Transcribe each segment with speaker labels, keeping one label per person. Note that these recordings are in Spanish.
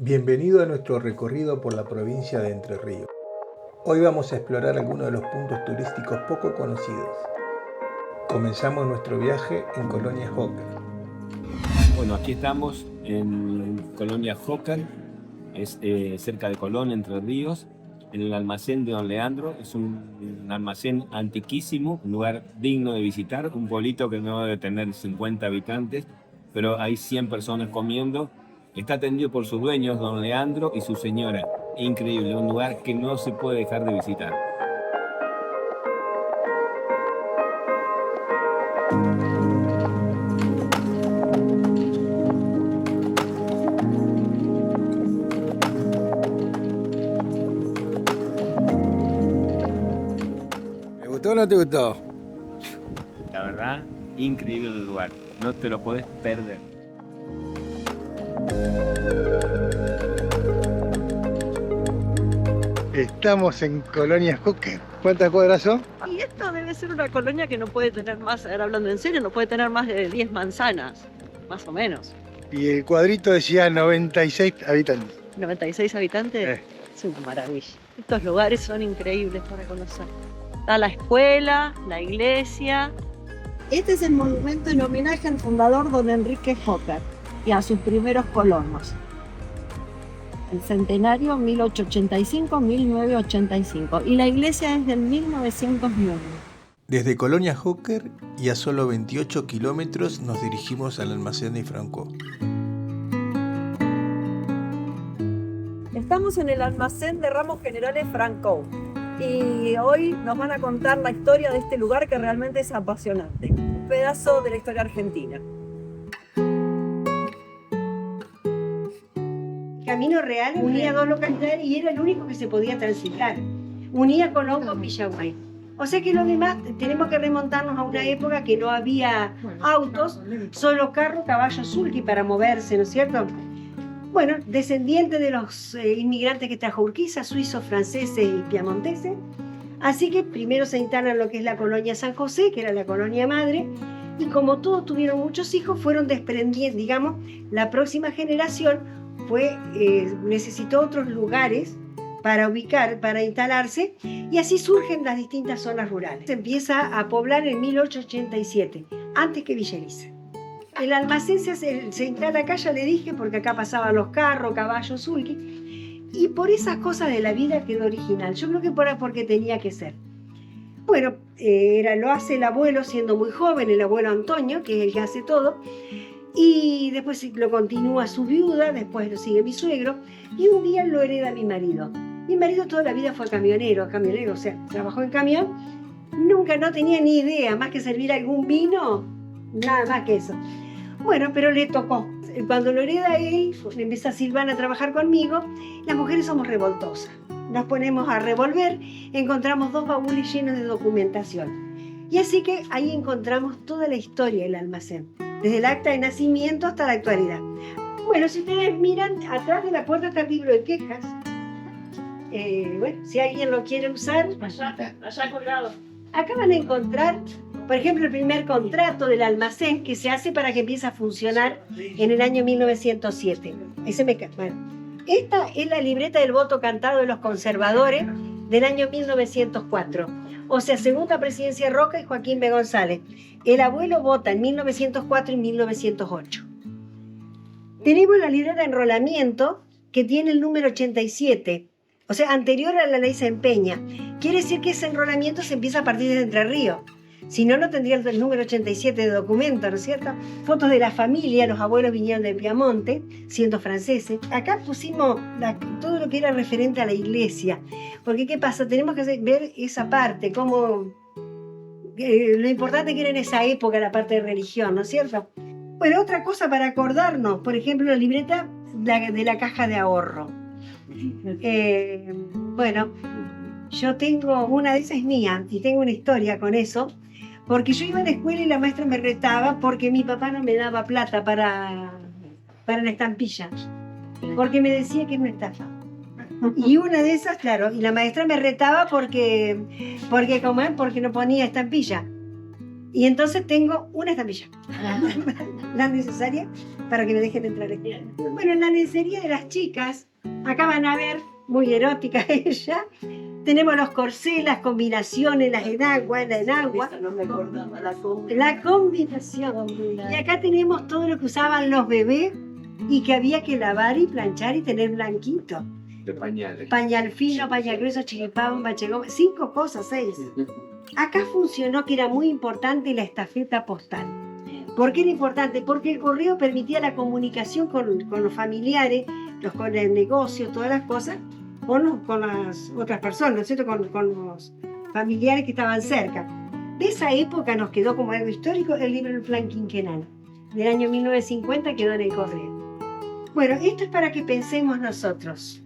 Speaker 1: Bienvenido a nuestro recorrido por la provincia de Entre Ríos. Hoy vamos a explorar algunos de los puntos turísticos poco conocidos. Comenzamos nuestro viaje en Colonia Hooker.
Speaker 2: Bueno, aquí estamos en Colonia Hooker, es cerca de Colón, Entre Ríos, en el almacén de Don Leandro. Es un almacén antiquísimo, un lugar digno de visitar, un pueblito que no debe tener 50 habitantes, pero hay 100 personas comiendo. Está atendido por sus dueños, Don Leandro y su señora. Increíble, un lugar que no se puede dejar de visitar.
Speaker 1: ¿Te gustó o no te gustó?
Speaker 2: La verdad, increíble el lugar, no te lo podés perder.
Speaker 3: Estamos en Colonia Hooker. ¿Cuántas cuadras son?
Speaker 4: Y esto debe ser una colonia que no puede tener más, ahora hablando en serio, no puede tener más de 10 manzanas, más o menos.
Speaker 3: Y el cuadrito decía 96 habitantes.
Speaker 4: 96 habitantes, es una maravilla. Estos lugares son increíbles para conocer. Está la escuela, la iglesia. Este es el monumento en homenaje al fundador don Enrique Hooker y a sus primeros colonos. El centenario 1885-1985 y la iglesia es del 1909.
Speaker 1: Desde Colonia Hooker y a solo 28 kilómetros nos dirigimos al almacén de Franco.
Speaker 4: Estamos en el almacén de ramos generales Franco y hoy nos van a contar la historia de este lugar que realmente es apasionante. Un pedazo de la historia argentina.
Speaker 5: Camino Real unía dos localidades y era el único que se podía transitar. Unía Colón con Villaguay. O sea que los demás tenemos que remontarnos a una época que no había autos, solo carro, caballo, sulky para moverse, ¿no es cierto? Bueno, descendiente de los inmigrantes que trajo Urquiza, suizos, franceses y piamonteses. Así que primero se instalan lo que es la colonia San José, que era la colonia madre, y como todos tuvieron muchos hijos, fueron desprendiendo, digamos, la próxima generación necesitó otros lugares para ubicar, para instalarse, y así surgen las distintas zonas rurales. Se empieza a poblar en 1887, antes que Villa Elisa. El almacén se instala acá, ya le dije, porque acá pasaban los carros, caballos, sulky, y por esas cosas de la vida quedó original. Yo creo que porque tenía que ser. Bueno, lo hace el abuelo siendo muy joven, el abuelo Antonio, que es el que hace todo, y después lo continúa su viuda, después lo sigue mi suegro, y un día lo hereda mi marido. Mi marido toda la vida fue camionero, o sea, trabajó en camión, nunca no tenía ni idea, más que servir algún vino, nada más que eso. Bueno, pero le tocó. Cuando lo hereda él, empieza Silvana a trabajar conmigo, las mujeres somos revoltosas. Nos ponemos a revolver, encontramos 2 baúles llenos de documentación. Y así que ahí encontramos toda la historia del almacén, desde el acta de nacimiento hasta la actualidad. Bueno, si ustedes miran, atrás de la puerta está el libro de quejas. Bueno, si alguien lo quiere usar,
Speaker 4: Allá colgado.
Speaker 5: acá van a encontrar, por ejemplo, el primer contrato del almacén que se hace para que empiece a funcionar en el año 1907. Bueno, esta es la libreta del voto cantado de los conservadores del año 1904. O sea, segunda presidencia Roca y Joaquín B. González. El abuelo vota en 1904 y 1908. Tenemos la libreta de enrolamiento que tiene el número 87. O sea, anterior a la ley se empeña. Quiere decir que ese enrolamiento se empieza a partir de Entre Ríos. Si no, no tendría el número 87 de documento, ¿no es cierto? Fotos de la familia, los abuelos vinieron de Piamonte, siendo franceses. Acá pusimos todo lo que era referente a la iglesia. Porque, ¿qué pasa? Tenemos que ver esa parte, cómo lo importante que era en esa época la parte de religión, ¿no es cierto? Bueno, otra cosa para acordarnos, por ejemplo, la libreta de la caja de ahorro. Bueno, yo tengo, una de esas es mía, y tengo una historia con eso, porque yo iba a la escuela y la maestra me retaba porque mi papá no me daba plata para la estampilla, porque me decía que es una estafa. Y una de esas, claro, y la maestra me retaba porque no ponía estampilla. Y entonces tengo una estampilla, la necesaria, para que me dejen entrar aquí. Bueno, en la lencería de las chicas, acá van a ver, muy erótica ella, tenemos los corsés, las combinaciones, las enagua, la enagua.
Speaker 4: No me acordaba,
Speaker 5: La combinación. Y acá tenemos todo lo que usaban los bebés y que había que lavar y planchar y tener blanquito.
Speaker 2: De pañales.
Speaker 5: Pañal fino, pañal grueso, chiripán, bachegón, 5 cosas, 6. Acá funcionó que era muy importante la estafeta postal. ¿Por qué era importante? Porque el correo permitía la comunicación con los familiares, con el negocio, todas las cosas, con las otras personas, ¿no es cierto? Con los familiares que estaban cerca. De esa época nos quedó como algo histórico el libro El Plan Quinquenal. Del año 1950 quedó en el correo. Bueno, esto es para que pensemos nosotros.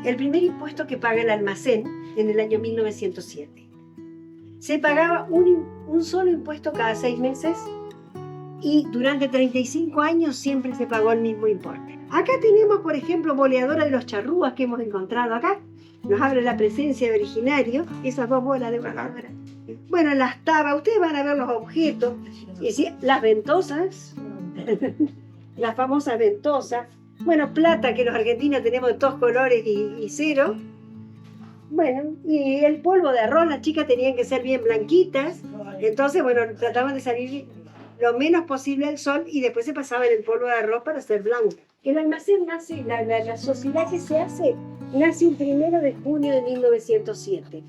Speaker 5: El primer impuesto que paga el almacén en el año 1907. Se pagaba un solo impuesto cada 6 meses y durante 35 años siempre se pagó el mismo importe. Acá tenemos, por ejemplo, boleadora de los charrúas que hemos encontrado acá. Nos habla la presencia de originario, esas 2 bolas de boleadora. Bueno, las tabas, ustedes van a ver los objetos, y decir, las ventosas, las famosas ventosas. Bueno, plata, que los argentinos tenemos de todos colores y cero. Bueno, y el polvo de arroz, las chicas tenían que ser bien blanquitas. Entonces, bueno, trataban de salir lo menos posible al sol y después se pasaban el polvo de arroz para ser blanca. El almacén nace, la sociedad que se hace, nace el 1 de junio de 1907.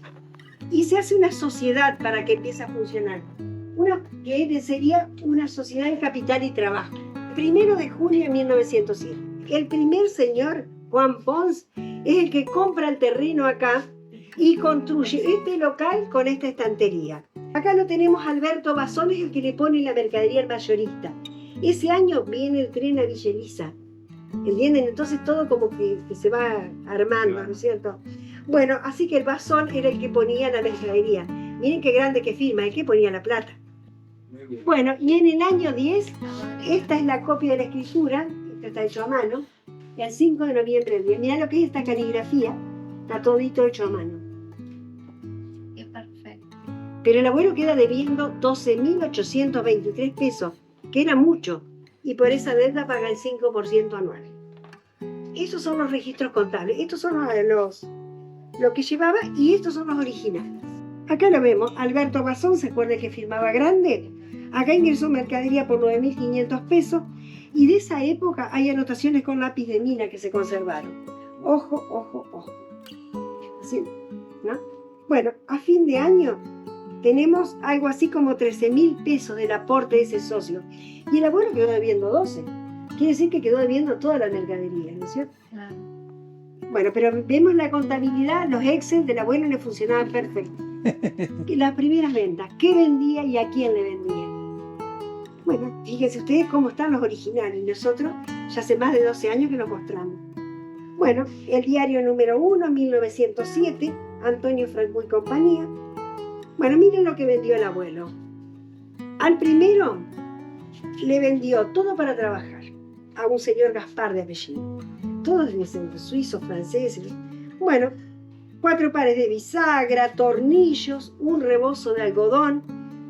Speaker 5: Y se hace una sociedad para que empiece a funcionar. Una que sería una sociedad de capital y trabajo. 1 de junio de 1907. El primer señor, Juan Pons, es el que compra el terreno acá y construye este local con esta estantería. Acá lo tenemos Alberto Bazón, es el que le pone la mercadería al mayorista. Ese año viene el tren a Villa Elisa. ¿Entienden? Entonces todo como que se va armando, ¿no es cierto? Bueno, así que el Bazón era el que ponía la mercadería. Miren qué grande que firma, el que ponía la plata. Bueno, y en el año 10, esta es la copia de la escritura, esto está hecho a mano, y el 5 de noviembre del 10. Mirá lo que es esta caligrafía, está todito hecho a mano.
Speaker 4: Es perfecto.
Speaker 5: Pero el abuelo queda debiendo 12.823 pesos, que era mucho, y por esa deuda paga el 5% anual. Esos son los registros contables, estos son lo que llevaba y estos son los originales. Acá lo vemos, Alberto Bazón, ¿se acuerda que firmaba grande? Acá ingresó mercadería por 9.500 pesos y de esa época hay anotaciones con lápiz de mina que se conservaron. Ojo, ojo, ojo. Así, ¿no? Bueno, a fin de año tenemos algo así como 13.000 pesos del aporte de ese socio. Y el abuelo quedó debiendo 12. Quiere decir que quedó debiendo toda la mercadería, ¿no es cierto?
Speaker 4: Claro.
Speaker 5: Bueno, pero vemos la contabilidad, los Excel del abuelo le funcionaban perfecto. Las primeras ventas, ¿qué vendía y a quién le vendía? Bueno, fíjense ustedes cómo están los originales. Nosotros ya hace más de 12 años que los mostramos. Bueno, el diario número 1, 1907, Antonio Franco y compañía. Bueno, miren lo que vendió el abuelo. Al primero le vendió todo para trabajar a un señor Gaspar de apellido. Todos descendientes suizos, franceses. Bueno, 4 pares de bisagra, tornillos, un rebozo de algodón,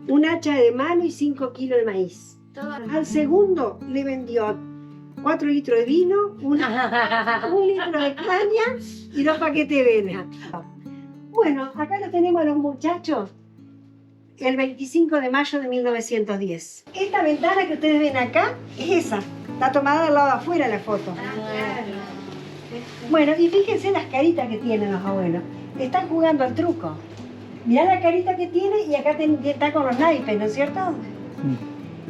Speaker 5: un hacha de mano y 5 kilos de maíz. Al segundo le vendió 4 litros de vino, un litro de caña y 2 paquetes de vena. Bueno, acá lo tenemos a los muchachos el 25 de mayo de 1910. Esta ventana que ustedes ven acá es esa. Está tomada del lado de afuera la foto. Bueno, y fíjense las caritas que tienen los abuelos. Están jugando al truco. Mirá la carita que tiene y acá está con los naipes, ¿no es cierto?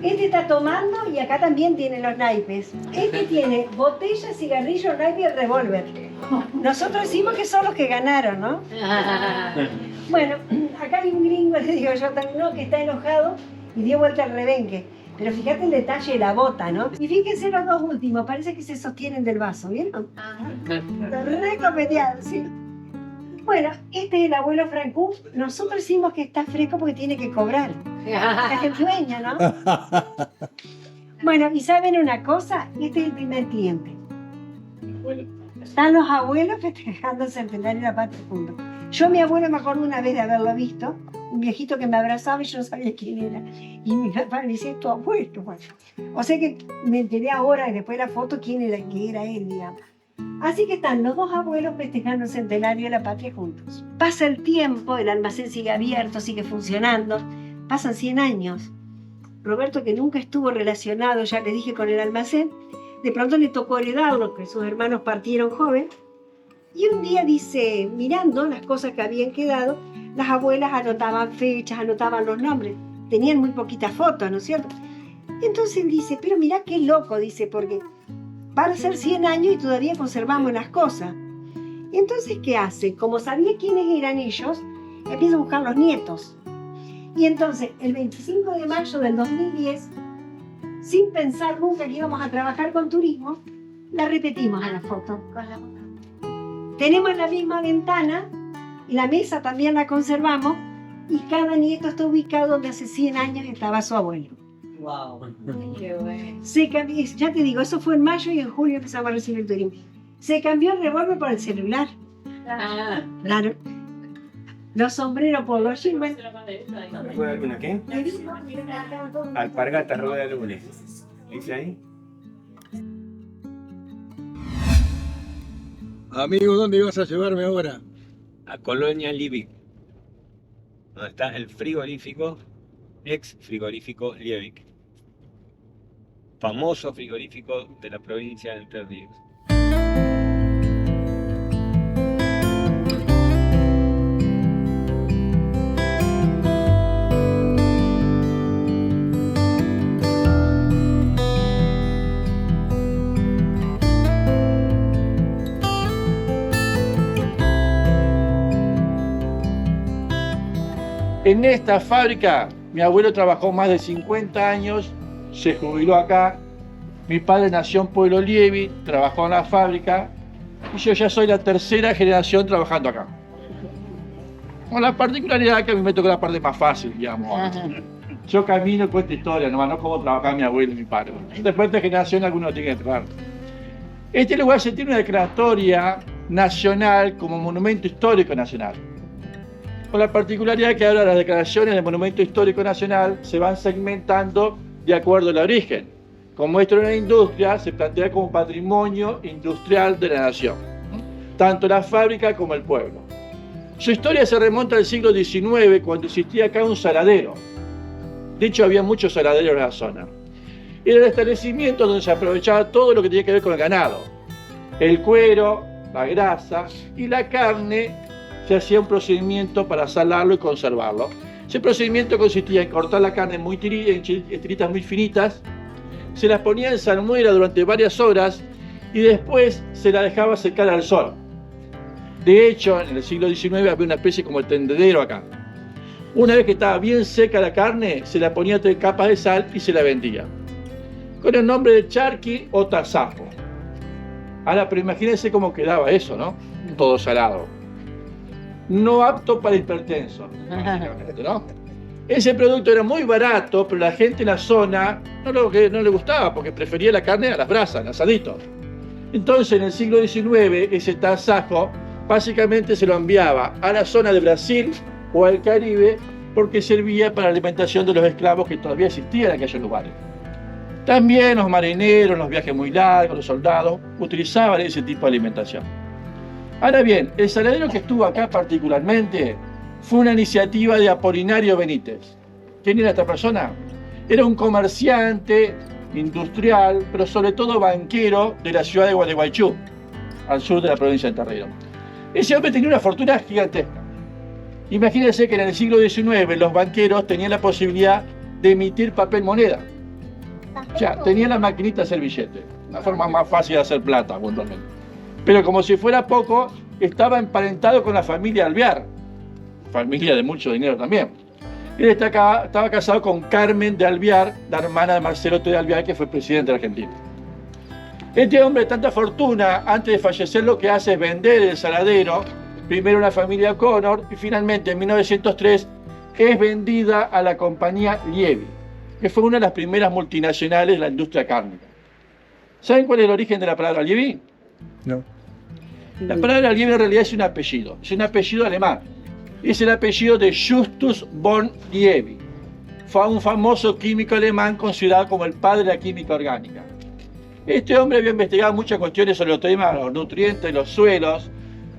Speaker 5: Este está tomando y acá también tiene los naipes. Este tiene botella, cigarrillo, naipe y revólver. Nosotros decimos que son los que ganaron, ¿no? Bueno, acá hay un gringo, le digo yo también, ¿no? Que está enojado y dio vuelta al rebenque. Pero fíjate el detalle de la bota, ¿no? Y fíjense los dos últimos, parece que se sostienen del vaso, ¿vieron? Re copeteados, ¿sí? Bueno, este es el abuelo Franco. Nosotros decimos que está fresco porque tiene que cobrar. Es el dueño, ¿no? Bueno, ¿y saben una cosa? Este es el primer cliente. Están los abuelos festejando el centenario de la patria juntos. Yo, mi abuelo, me acuerdo una vez de haberlo visto, un viejito que me abrazaba y yo no sabía quién era. Y mi papá me decía, tu abuelo. Bueno, o sea que me enteré ahora, después de la foto, quién era, que era él, digamos. Así que están los dos abuelos festejando el centenario de la patria juntos. Pasa el tiempo, el almacén sigue abierto, sigue funcionando. Pasan 100 años. Roberto, que nunca estuvo relacionado, ya le dije, con el almacén, de pronto le tocó heredarlo, que sus hermanos partieron joven. Y un día dice, mirando las cosas que habían quedado, las abuelas anotaban fechas, anotaban los nombres. Tenían muy poquitas fotos, ¿no es cierto? Entonces él dice, pero mirá qué loco, dice, porque van a ser 100 años y todavía conservamos las cosas. Y entonces, ¿qué hace? Como sabía quiénes eran ellos, empieza a buscar los nietos. Y entonces, el 25 de mayo del 2010, sin pensar nunca que íbamos a trabajar con turismo, la repetimos a la foto. Tenemos la misma ventana, y la mesa también la conservamos, y cada nieto está ubicado donde hace 100 años estaba su abuelo.
Speaker 4: Wow. Qué bueno.
Speaker 5: Se cambió, ya te digo, eso fue en mayo y en julio empezamos a recibir turismo. Se cambió el revólver por el celular. Claro. Los sombreros por los jeans.
Speaker 2: ¿Rueda de luna qué? Alpargatas, rueda de luna. ¿Dice ahí?
Speaker 3: Amigo, ¿dónde ibas a llevarme ahora?
Speaker 2: A Colonia Liebig, donde está el frigorífico, ex frigorífico Liebig, famoso frigorífico de la provincia de Entre Ríos.
Speaker 6: En esta fábrica, mi abuelo trabajó más de 50 años, se jubiló acá. Mi padre nació en Pueblo Liebig, trabajó en la fábrica y yo ya soy la tercera generación trabajando acá. Con la particularidad que a mí me tocó la parte más fácil, digamos. Yo camino y cuento historia, nomás no cómo trabajaba mi abuelo y mi padre. Después de generación alguno tiene que entrar. Este lugar se tiene una declaratoria nacional como monumento histórico nacional. Con la particularidad que ahora las declaraciones de Monumento Histórico Nacional se van segmentando de acuerdo al origen. Como esto era una industria, se plantea como patrimonio industrial de la nación, tanto la fábrica como el pueblo. Su historia se remonta al siglo XIX, cuando existía acá un saladero. De hecho, había muchos saladeros en la zona. Era el establecimiento donde se aprovechaba todo lo que tenía que ver con el ganado. El cuero, la grasa y la carne. Se hacía un procedimiento para salarlo y conservarlo. Ese procedimiento consistía en cortar la carne en tiritas muy finitas, se las ponía en salmuera durante varias horas y después se la dejaba secar al sol. De hecho, en el siglo XIX había una especie como el tendedero acá. Una vez que estaba bien seca la carne, se la ponía 3 capas de sal y se la vendía, con el nombre de charqui o tasajo. Ahora, pero imagínense cómo quedaba eso, ¿no? Todo salado. No apto para hipertensos, ¿no? Ese producto era muy barato, pero la gente en la zona no le gustaba porque prefería la carne a las brasas, al asadito. Entonces, en el siglo XIX, ese tasajo básicamente se lo enviaba a la zona de Brasil o al Caribe porque servía para la alimentación de los esclavos que todavía existían en aquellos lugares. También los marineros, los viajes muy largos, los soldados, utilizaban ese tipo de alimentación. Ahora bien, el saladero que estuvo acá particularmente fue una iniciativa de Apolinario Benítez. ¿Quién era esta persona? Era un comerciante, industrial, pero sobre todo banquero de la ciudad de Gualeguaychú, al sur de la provincia de Entre Ríos. Ese hombre tenía una fortuna gigantesca. Imagínense que en el siglo XIX los banqueros tenían la posibilidad de emitir papel moneda. O sea, tenían la maquinita de hacer billetes, la forma más fácil de hacer plata, puntualmente. Pero como si fuera poco, estaba emparentado con la familia Alvear, familia de mucho dinero también. Él estaba casado con Carmen de Alvear, la hermana de Marcelo T. de Alvear, que fue presidente de Argentina. Este hombre de tanta fortuna, antes de fallecer, lo que hace es vender el saladero, primero a una familia O'Connor, y finalmente en 1903 es vendida a la compañía Liebig, que fue una de las primeras multinacionales de la industria cárnica. ¿Saben cuál es el origen de la palabra Liebig?
Speaker 3: No.
Speaker 6: La palabra Liebig en realidad es un apellido alemán. es el apellido de Justus von Liebig. Fue un famoso químico alemán considerado como el padre de la química orgánica. Este hombre había investigado muchas cuestiones sobre los temas de los nutrientes, los suelos,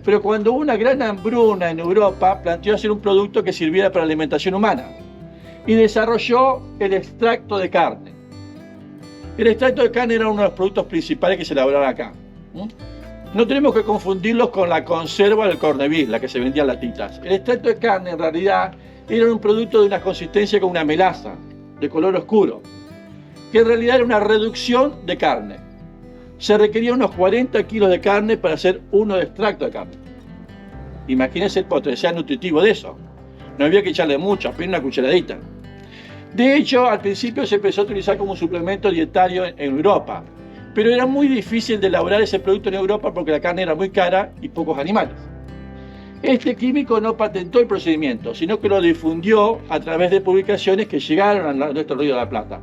Speaker 6: pero cuando hubo una gran hambruna en Europa, planteó hacer un producto que sirviera para la alimentación humana y desarrolló el extracto de carne. El extracto de carne era uno de los productos principales que se elaboraban acá. No tenemos que confundirlos con la conserva del corned-beef, la que se vendía en latitas. El extracto de carne en realidad era un producto de una consistencia como una melaza, de color oscuro, que en realidad era una reducción de carne. Se requería unos 40 kilos de carne para hacer uno de extracto de carne. Imagínense el potencial nutritivo de eso. No había que echarle mucho, apenas una cucharadita. De hecho, al principio se empezó a utilizar como un suplemento dietario en Europa, pero era muy difícil de elaborar ese producto en Europa porque la carne era muy cara y pocos animales. Este químico no patentó el procedimiento, sino que lo difundió a través de publicaciones que llegaron a nuestro Río de la Plata.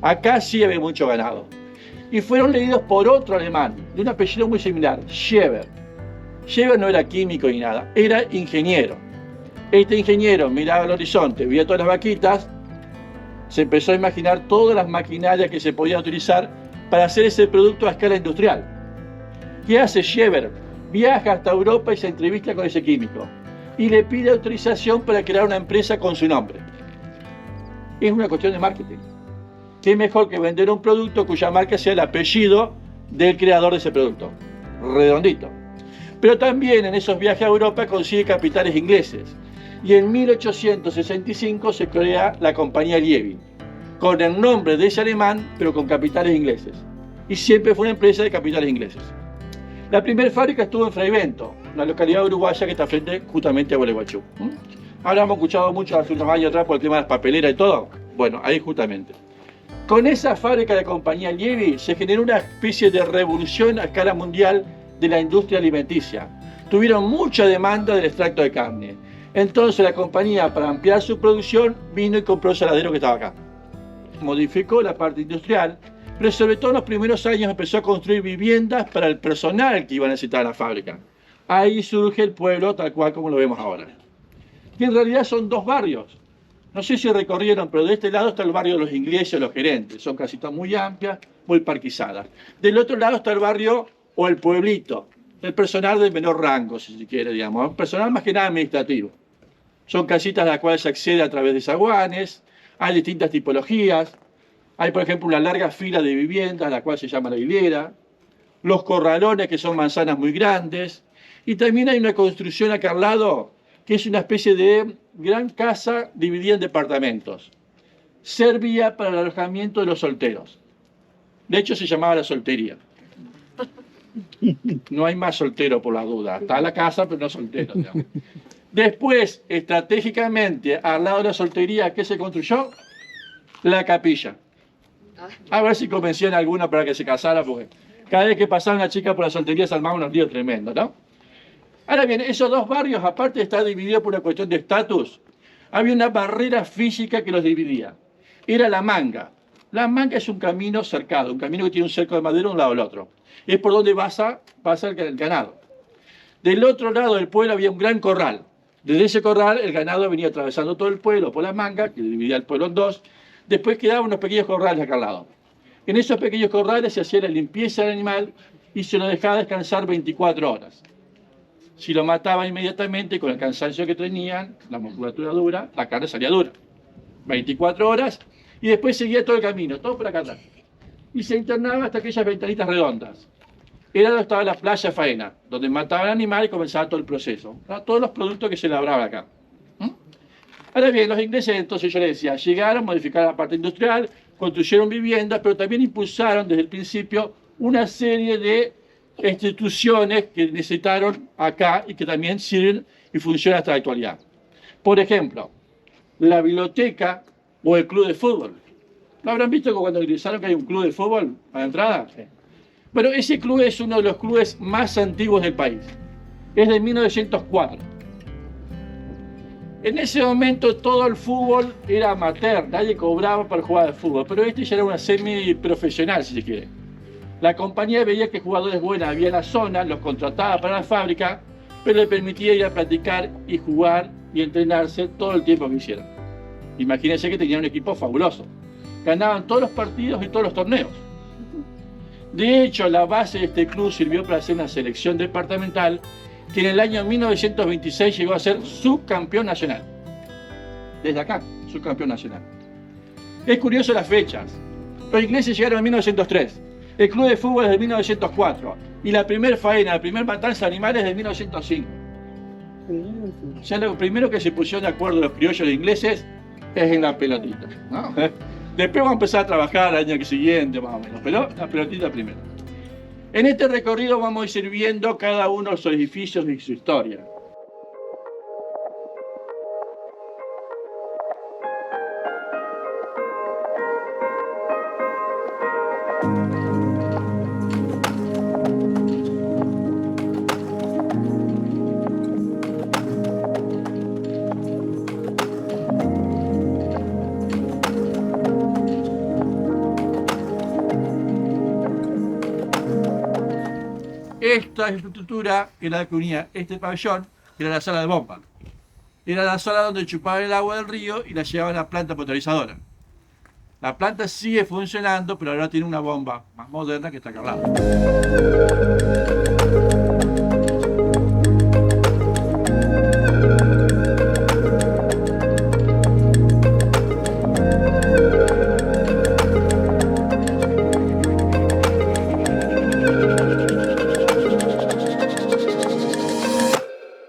Speaker 6: Acá sí había mucho ganado. Y fueron leídos por otro alemán, de un apellido muy similar, Scheber. Scheber no era químico ni nada, era ingeniero. Este ingeniero miraba al horizonte, veía todas las vaquitas, se empezó a imaginar todas las maquinarias que se podían utilizar para hacer ese producto a escala industrial. ¿Qué hace Scheber? Viaja hasta Europa y se entrevista con ese químico y le pide autorización para crear una empresa con su nombre. Es una cuestión de marketing. ¿Qué mejor que vender un producto cuya marca sea el apellido del creador de ese producto? Redondito. Pero también en esos viajes a Europa consigue capitales ingleses. Y en 1865 se crea la compañía Liebig, con el nombre de ese alemán, pero con capitales ingleses. Y siempre fue una empresa de capitales ingleses. La primera fábrica estuvo en Frei-Bento, una localidad uruguaya que está frente justamente a Gualeguaychú. Ahora hemos escuchado mucho hace unos años atrás por el tema de las papeleras y todo. Bueno, ahí justamente. Con esa fábrica de compañía Liebig se generó una especie de revolución a escala mundial de la industria alimenticia. Tuvieron mucha demanda del extracto de carne. Entonces la compañía, para ampliar su producción, vino y compró el saladero que estaba acá. Modificó la parte industrial, pero sobre todo en los primeros años empezó a construir viviendas para el personal que iba a necesitar la fábrica. Ahí surge el pueblo tal cual como lo vemos ahora. Que en realidad son dos barrios. No sé si recorrieron, pero de este lado está el barrio de los ingleses, los gerentes. Son casitas muy amplias, muy parquizadas. Del otro lado está el barrio o el pueblito, el personal de menor rango, si se quiere, digamos. Personal más que nada administrativo. Son casitas a las cuales se accede a través de zaguanes, hay distintas tipologías. Hay, por ejemplo, una larga fila de viviendas, la cual se llama la hilera. Los corralones, que son manzanas muy grandes. Y también hay una construcción acá al lado, que es una especie de gran casa dividida en departamentos. Servía para el alojamiento de los solteros. De hecho, se llamaba la soltería. No hay más soltero por la duda. Está la casa, pero no soltero, digamos. Después, estratégicamente, al lado de la soltería, ¿qué se construyó? La capilla. A ver si convencían a alguna para que se casara, porque cada vez que pasaba una chica por la soltería se armaba unos líos tremendos, ¿no? Ahora bien, esos dos barrios, aparte de estar divididos por una cuestión de estatus, había una barrera física que los dividía. Era la manga. La manga es un camino cercado, un camino que tiene un cerco de madera de un lado al otro. Es por donde pasa el ganado. Del otro lado del pueblo había un gran corral. Desde ese corral el ganado venía atravesando todo el pueblo por la manga, que dividía el pueblo en dos. Después quedaban unos pequeños corrales acá al lado. En esos pequeños corrales se hacía la limpieza del animal y se lo dejaba descansar 24 horas. Si lo mataban inmediatamente, con el cansancio que tenían, la musculatura dura, la carne salía dura. 24 horas y después seguía todo el camino, todo por acá atrás. Y se internaba hasta aquellas ventanitas redondas. Era donde estaba la playa faena, donde mataban al animal y comenzaba todo el proceso. Todos los productos que se elaboraban acá. Ahora bien, los ingleses, entonces yo les decía, llegaron, modificaron la parte industrial, construyeron viviendas, pero también impulsaron desde el principio una serie de instituciones que necesitaron acá y que también sirven y funcionan hasta la actualidad. Por ejemplo, la biblioteca o el club de fútbol. ¿Lo habrán visto cuando ingresaron que hay un club de fútbol a la entrada? Sí. Bueno, ese club es uno de los clubes más antiguos del país. Es de 1904. En ese momento todo el fútbol era amateur, nadie cobraba para jugar al fútbol, pero este ya era una semi-profesional, si se quiere. La compañía veía que jugadores buenos había en la zona, los contrataba para la fábrica, pero le permitía ir a practicar y jugar y entrenarse todo el tiempo que quisieran. Imagínense que tenían un equipo fabuloso. Ganaban todos los partidos y todos los torneos. De hecho, la base de este club sirvió para hacer una selección departamental que en el año 1926 llegó a ser subcampeón nacional. Desde acá, subcampeón nacional. Es curioso las fechas. Los ingleses llegaron en 1903, el club de fútbol es de 1904 y la primera faena, la primera matanza de animales es de 1905. O sea, lo primero que se pusieron de acuerdo los criollos e ingleses es en la pelotita, ¿no? Después vamos a empezar a trabajar al año siguiente, más o menos, pero la pelotita primero. En este recorrido vamos a ir viendo cada uno de los edificios y su historia. Esta estructura era la que unía este pabellón, que era la sala de bomba. Era la sala donde chupaban el agua del río y la llevaban a la planta potabilizadora. La planta sigue funcionando, pero ahora tiene una bomba más moderna que está acá al lado.